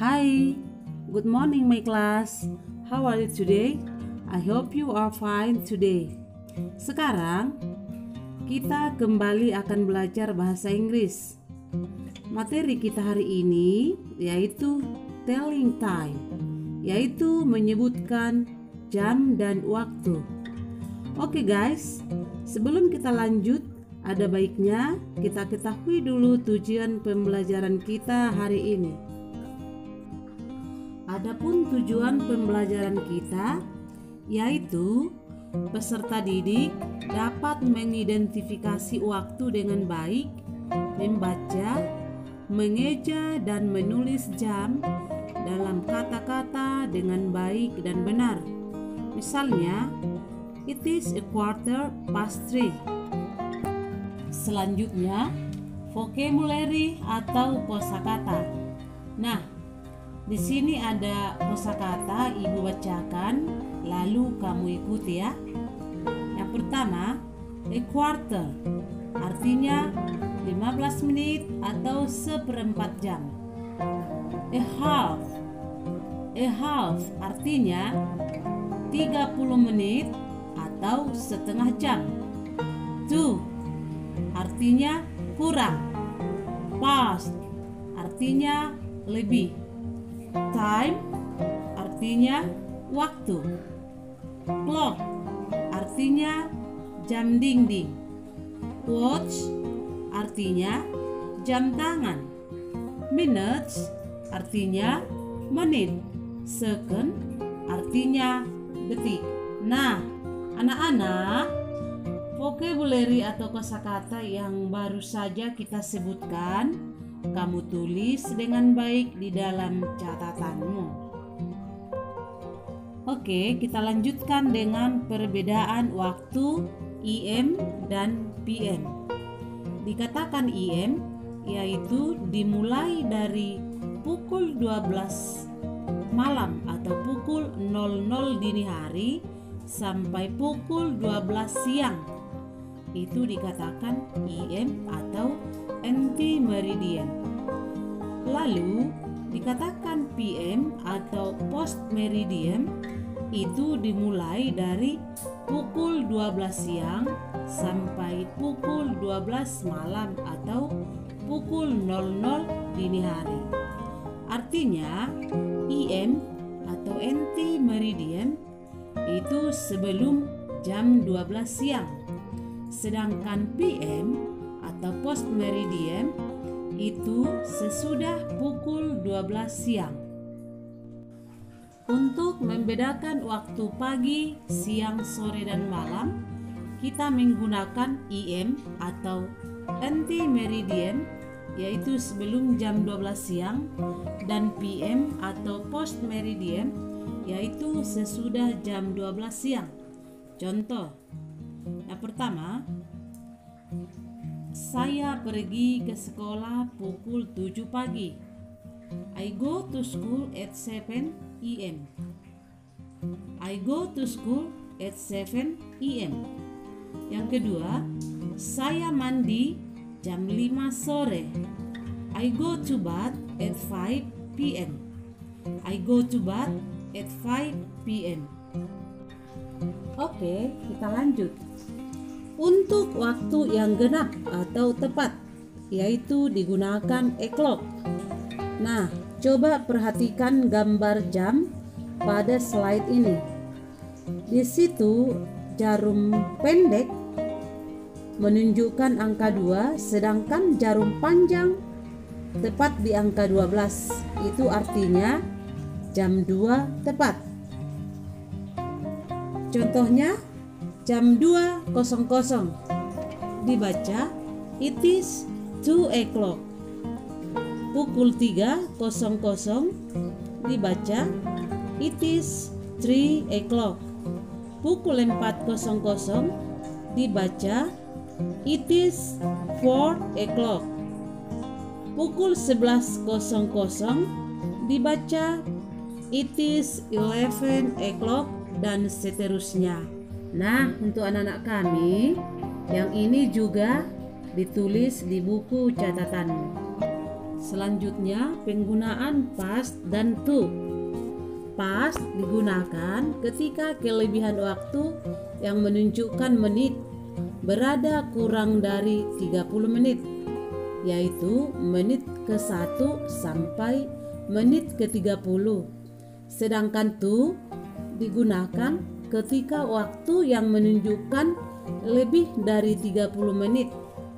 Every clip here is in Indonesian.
Hi, good morning my class. How are you today? I hope you are fine today. Sekarang kita kembali akan belajar bahasa Inggris. Materi kita hari ini yaitu telling time, yaitu menyebutkan jam dan waktu. Oke guys, sebelum kita lanjut, ada baiknya kita ketahui dulu tujuan pembelajaran kita hari ini. Adapun tujuan pembelajaran kita yaitu peserta didik dapat mengidentifikasi waktu dengan baik, membaca, mengeja dan menulis jam dalam kata-kata dengan baik dan benar. Misalnya, it is 3:15. Selanjutnya, vocabulary atau kosakata. Nah, di sini ada kosakata, Ibu bacakan, lalu kamu ikuti ya. Yang pertama, a quarter, artinya 15 menit atau seperempat jam. A half, artinya 30 menit atau setengah jam. Two, artinya kurang. Past, artinya lebih. Time, artinya waktu. Clock, artinya jam dinding. Watch, artinya jam tangan. Minutes, artinya menit. Second, artinya detik. Nah, anak-anak, vocabulary atau kosakata yang baru saja kita sebutkan, kamu tulis dengan baik di dalam catatanmu. Oke, kita lanjutkan dengan perbedaan waktu AM dan PM. Dikatakan AM yaitu dimulai dari pukul 12 malam atau pukul 00 dini hari sampai pukul 12 siang. Itu dikatakan AM atau anti-meridian. Lalu dikatakan PM atau post-meridian, itu dimulai dari pukul 12 siang sampai pukul 12 malam atau pukul 00 dini hari. Artinya AM atau anti-meridian itu sebelum jam 12 siang. Sedangkan PM atau post meridian itu sesudah pukul 12 siang. Untuk membedakan waktu pagi, siang, sore, dan malam, kita menggunakan AM atau anti-meridian, yaitu sebelum jam 12 siang, dan PM atau post meridian, yaitu sesudah jam 12 siang. Contoh, yang pertama, saya pergi ke sekolah pukul 7 pagi. I go to school at 7 AM. I go to school at 7 AM. Yang kedua, saya mandi jam 5 sore. I go to bath at 5 PM. I go to bath at 5 PM. Oke, kita lanjut. Untuk waktu yang genap atau tepat, yaitu digunakan o'clock. Nah, coba perhatikan gambar jam pada slide ini. Di situ jarum pendek menunjukkan angka 2, sedangkan jarum panjang tepat di angka 12. Itu artinya jam 2 tepat. Contohnya, jam 2.00 dibaca it is 2 o'clock. Pukul 3.00 dibaca it is 3 o'clock. Pukul 4.00 dibaca it is 4 o'clock. Pukul 11.00 dibaca it is 11 o'clock, dan seterusnya. Nah, untuk anak-anak kami, yang ini juga ditulis di buku catatanmu. Selanjutnya, penggunaan past dan to. Past digunakan ketika kelebihan waktu yang menunjukkan menit berada kurang dari 30 menit, yaitu menit ke-1 sampai menit ke-30. Sedangkan to digunakan ketika waktu yang menunjukkan lebih dari 30 menit,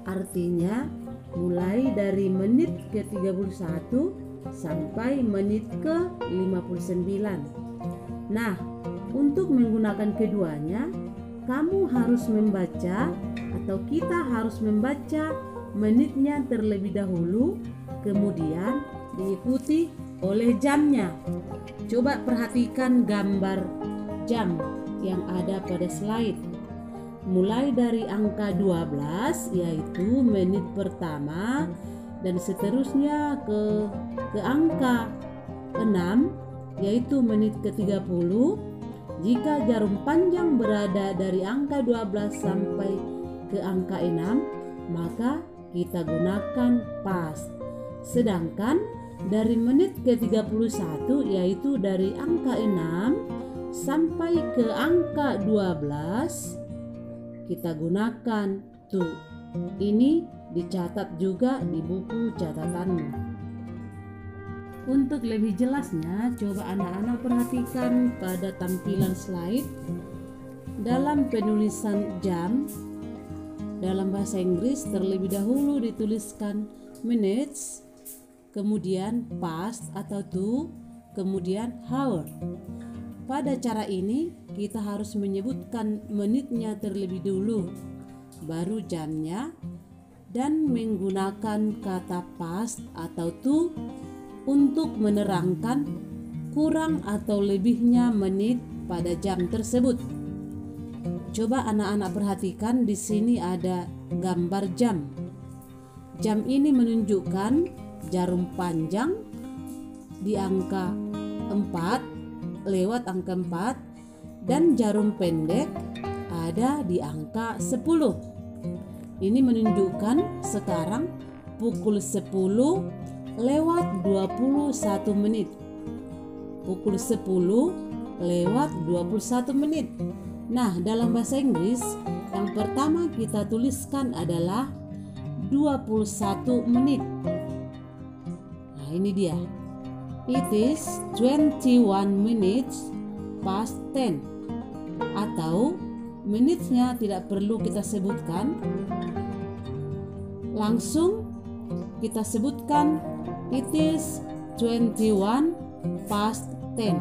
artinya mulai dari menit ke-31 sampai menit ke-59. Nah, untuk menggunakan keduanya, kamu harus membaca atau kita harus membaca menitnya terlebih dahulu, kemudian diikuti oleh jamnya. Coba perhatikan gambar jam yang ada pada slide. Mulai dari angka 12 yaitu menit pertama dan seterusnya ke angka 6 yaitu menit ke-30. Jika jarum panjang berada dari angka 12 sampai ke angka 6, maka kita gunakan past. Sedangkan dari menit ke-31 yaitu dari angka 6 sampai ke angka 12, kita gunakan to. Ini dicatat juga di buku catatanmu. Untuk lebih jelasnya, coba anak-anak perhatikan pada tampilan slide. Dalam penulisan jam dalam bahasa Inggris terlebih dahulu dituliskan minutes, kemudian past atau to, kemudian hour. Pada cara ini kita harus menyebutkan menitnya terlebih dulu, baru jamnya, dan menggunakan kata past atau to untuk menerangkan kurang atau lebihnya menit pada jam tersebut. Coba anak-anak perhatikan, di sini ada gambar jam. Jam ini menunjukkan jarum panjang di angka 4 lewat angka 4 dan jarum pendek ada di angka 10. Ini menunjukkan sekarang pukul 10 lewat 21 menit. Pukul 10 lewat 21 menit. Nah, dalam bahasa Inggris yang pertama kita tuliskan adalah 21 menit. Nah, ini dia. It is 21 minutes past 10. Atau menitnya tidak perlu kita sebutkan, langsung kita sebutkan it is 21 past 10.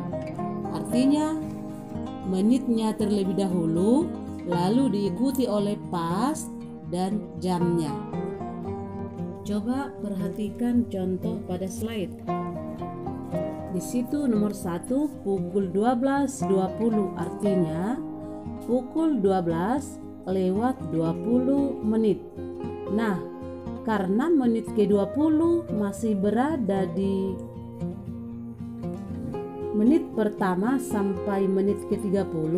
Artinya menitnya terlebih dahulu, lalu diikuti oleh past dan jamnya. Coba perhatikan contoh pada slide. Di situ nomor 1 pukul 12.20, artinya pukul 12 lewat 20 menit. Nah, karena menit ke-20 masih berada di menit pertama sampai menit ke-30,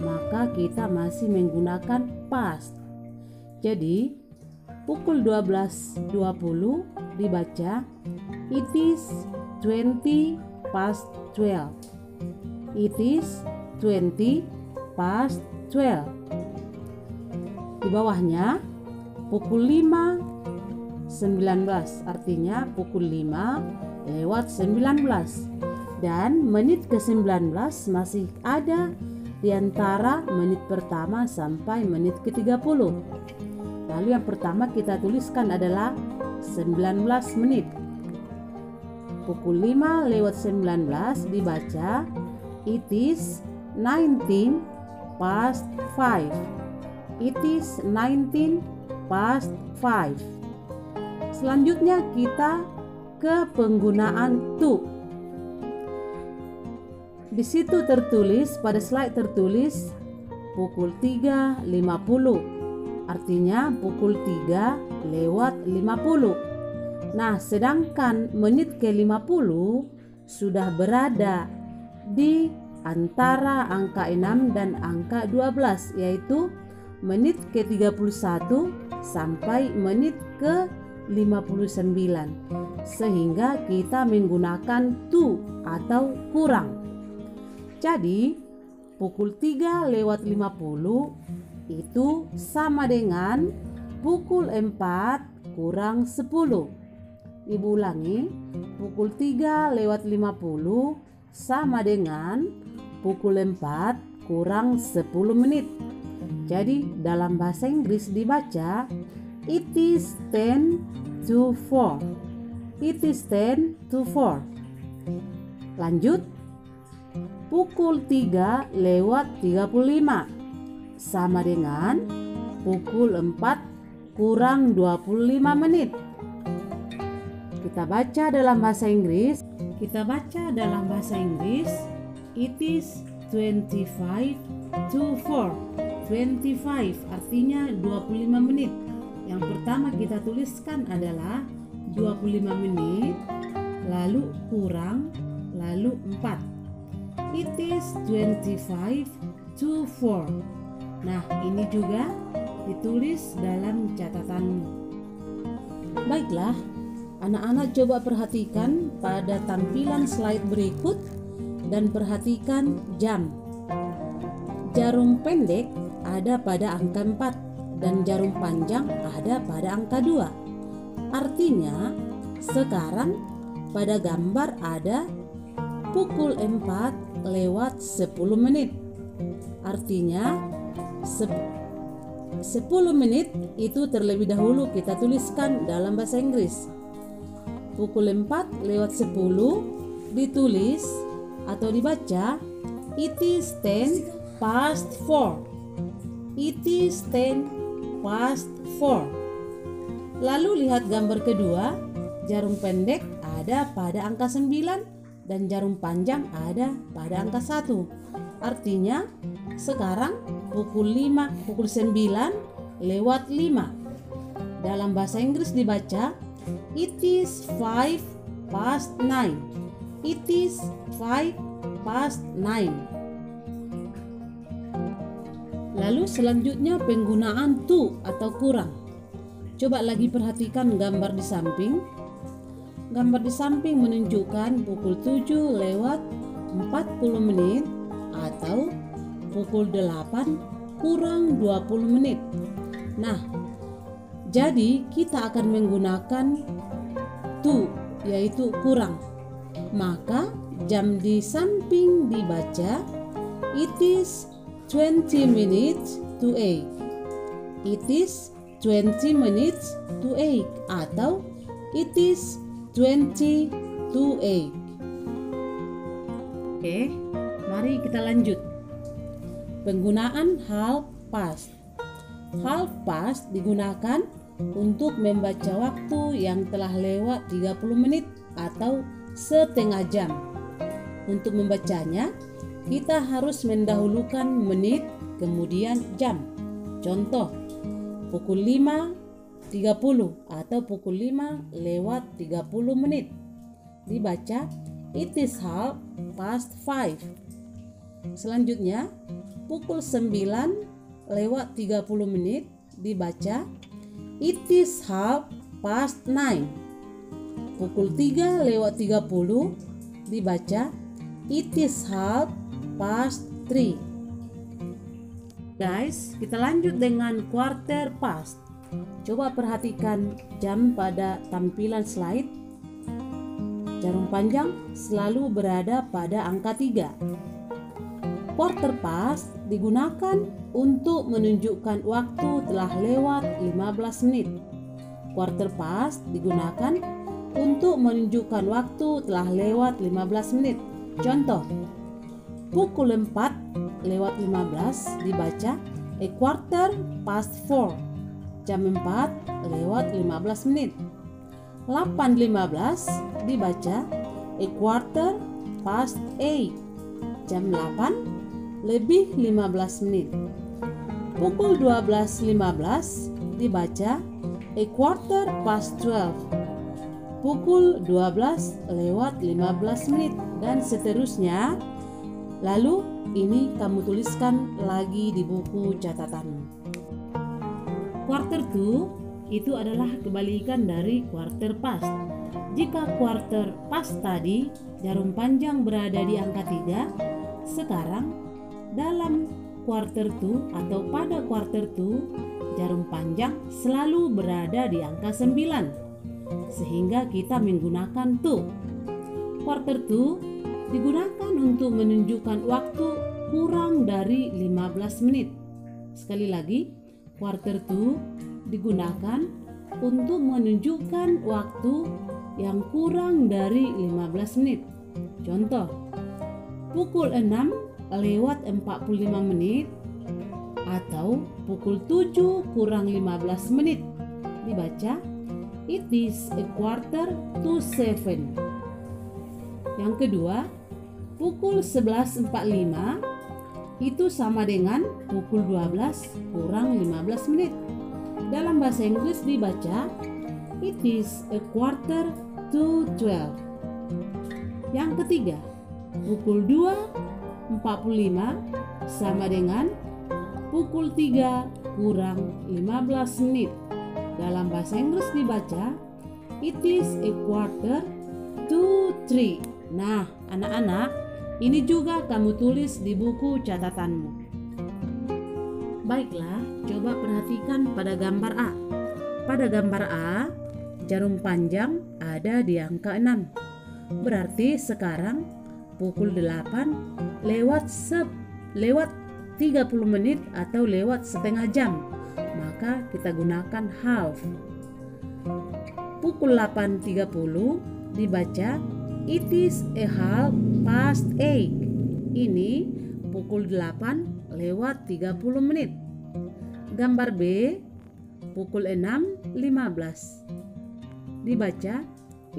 maka kita masih menggunakan past. Jadi, pukul 12.20 dibaca it is 20 past 12. It is 20 past 12. Di bawahnya pukul 5.19, artinya pukul 5 lewat 19. Dan menit ke-19 masih ada di antara menit pertama sampai menit ke-30. Lalu yang pertama kita tuliskan adalah 19 menit. Pukul 5 lewat 19 dibaca it is 19 past 5. It is 19 past 5. Selanjutnya kita ke penggunaan to. Di situ tertulis, pada slide tertulis pukul 3.50. Artinya pukul 3 lewat 50. Nah, sedangkan menit ke-50 sudah berada di antara angka 6 dan angka 12, yaitu menit ke-31 sampai menit ke-59. sehingga kita menggunakan to atau kurang. Jadi pukul 3:50 itu sama dengan pukul 4 kurang 10. Ibu ulangi, pukul 3:50 sama dengan pukul 4 kurang 10 menit. Jadi dalam bahasa Inggris dibaca it is 10 to 4. It is 10 to 4. Lanjut, pukul 3:35 sama dengan pukul 4 kurang 25 menit. Kita baca dalam bahasa Inggris. It is 25 to 4. 25 artinya 25 menit. Yang pertama kita tuliskan adalah 25 menit, lalu kurang, lalu 4. It is 25 to 4. Nah, ini juga ditulis dalam catatanmu. Baiklah, anak-anak coba perhatikan pada tampilan slide berikut dan perhatikan jam. Jarum pendek ada pada angka 4 dan jarum panjang ada pada angka 2. Artinya, sekarang pada gambar ada pukul 4:10 menit. Artinya 10 menit itu terlebih dahulu kita tuliskan dalam bahasa Inggris. Pukul 4:10 ditulis atau dibaca it is 10 past 4. It is 10 past 4. Lalu lihat gambar kedua, jarum pendek ada pada angka 9 dan jarum panjang ada pada angka 1. Artinya sekarang pukul 9:05. Dalam bahasa Inggris dibaca it is 5 past 9. It is 5 past 9. Lalu selanjutnya penggunaan to atau kurang. Coba lagi perhatikan gambar di samping. Gambar di samping menunjukkan pukul 7:40 menit atau pukul 8 kurang 20 menit. Nah, jadi kita akan menggunakan to, yaitu kurang. Maka jam di samping dibaca it is 20 minutes to 8. It is 20 minutes to 8 atau it is 20 to 8. Oke, mari kita lanjut. Penggunaan half past. Half past digunakan untuk membaca waktu yang telah lewat 30 menit atau setengah jam. Untuk membacanya, kita harus mendahulukan menit, kemudian jam. Contoh, pukul 5:30 atau pukul 5:30 menit. Dibaca, it is half past 5. Selanjutnya, pukul 9:30 menit. Dibaca, it is half past 9. Pukul 3:30 dibaca, it is half past 3. Guys, kita lanjut dengan quarter past. Coba perhatikan jam pada tampilan slide. Jarum panjang selalu berada pada angka 3. Quarter past digunakan untuk menunjukkan waktu telah lewat 15 menit. Quarter past digunakan untuk menunjukkan waktu telah lewat 15 menit. Contoh, pukul 4:15 dibaca a quarter past 4. Jam 4:15 menit. 8:15 dibaca a quarter past 8. Jam 8:15 menit. Pukul 12:15 dibaca a quarter past 12. Pukul 12:15 menit dan seterusnya. Lalu ini kamu tuliskan lagi di buku catatanmu. Quarter to itu adalah kebalikan dari quarter past. Jika quarter past tadi jarum panjang berada di angka 3, sekarang dalam quarter 2 atau pada quarter 2 jarum panjang selalu berada di angka 9. Sehingga kita menggunakan to. Quarter 2 digunakan untuk menunjukkan waktu kurang dari 15 menit. Sekali lagi, quarter 2 digunakan untuk menunjukkan waktu yang kurang dari 15 menit. Contoh, pukul 6:45 menit atau pukul 7 kurang 15 menit. Dibaca, it is a quarter to 7. Yang kedua, pukul 11:45 itu sama dengan pukul 12 kurang 15 menit. Dalam bahasa Inggris dibaca, it is a quarter to 12. Yang ketiga, pukul 2:45 sama dengan pukul 3 kurang 15 menit. Dalam bahasa Inggris dibaca, it is a quarter to 3. Nah, anak-anak, ini juga kamu tulis di buku catatanmu. Baiklah, coba perhatikan pada gambar A. Pada gambar A, jarum panjang ada di angka 6. Berarti sekarang pukul 8 lewat 30 menit atau lewat setengah jam. Maka kita gunakan half. Pukul 8:30 dibaca, it is a half past 8. Ini pukul 8 lewat 30 menit. Gambar B, pukul 6:15. Dibaca,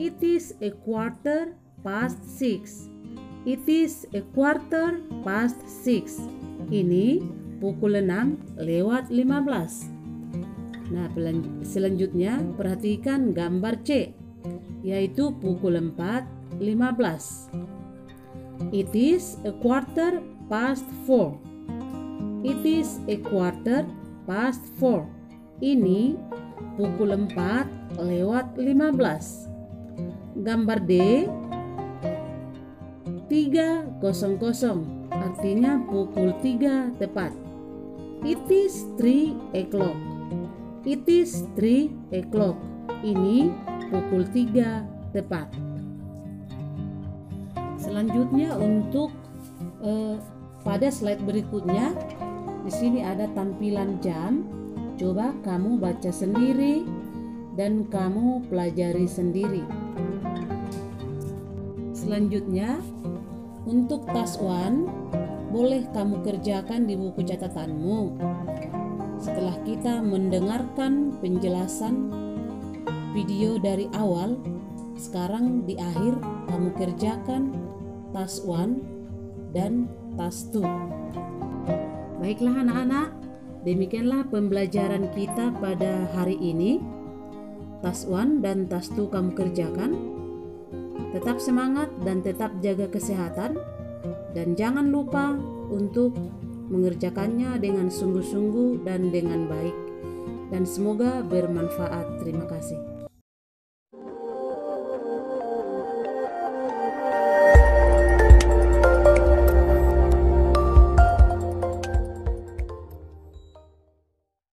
it is a quarter past 6. It is a quarter past 6. Ini pukul 6 lewat 15. Nah, selanjutnya perhatikan gambar C, yaitu pukul 4:15. It is a quarter past 4. It is a quarter past 4. Ini pukul 4 lewat 15. Gambar D, 3:00, artinya pukul 3 tepat. It is 3 o'clock. It is 3 o'clock. Ini pukul 3 tepat. Selanjutnya untuk pada slide berikutnya, di sini ada tampilan jam. Coba kamu baca sendiri dan kamu pelajari sendiri. Selanjutnya, untuk task 1 boleh kamu kerjakan di buku catatanmu. Setelah kita mendengarkan penjelasan video dari awal, sekarang di akhir kamu kerjakan task 1 dan task 2. Baiklah anak-anak, demikianlah pembelajaran kita pada hari ini. Task 1 dan task 2 kamu kerjakan. Tetap semangat dan tetap jaga kesehatan, dan jangan lupa untuk mengerjakannya dengan sungguh-sungguh dan dengan baik, dan semoga bermanfaat. Terima kasih.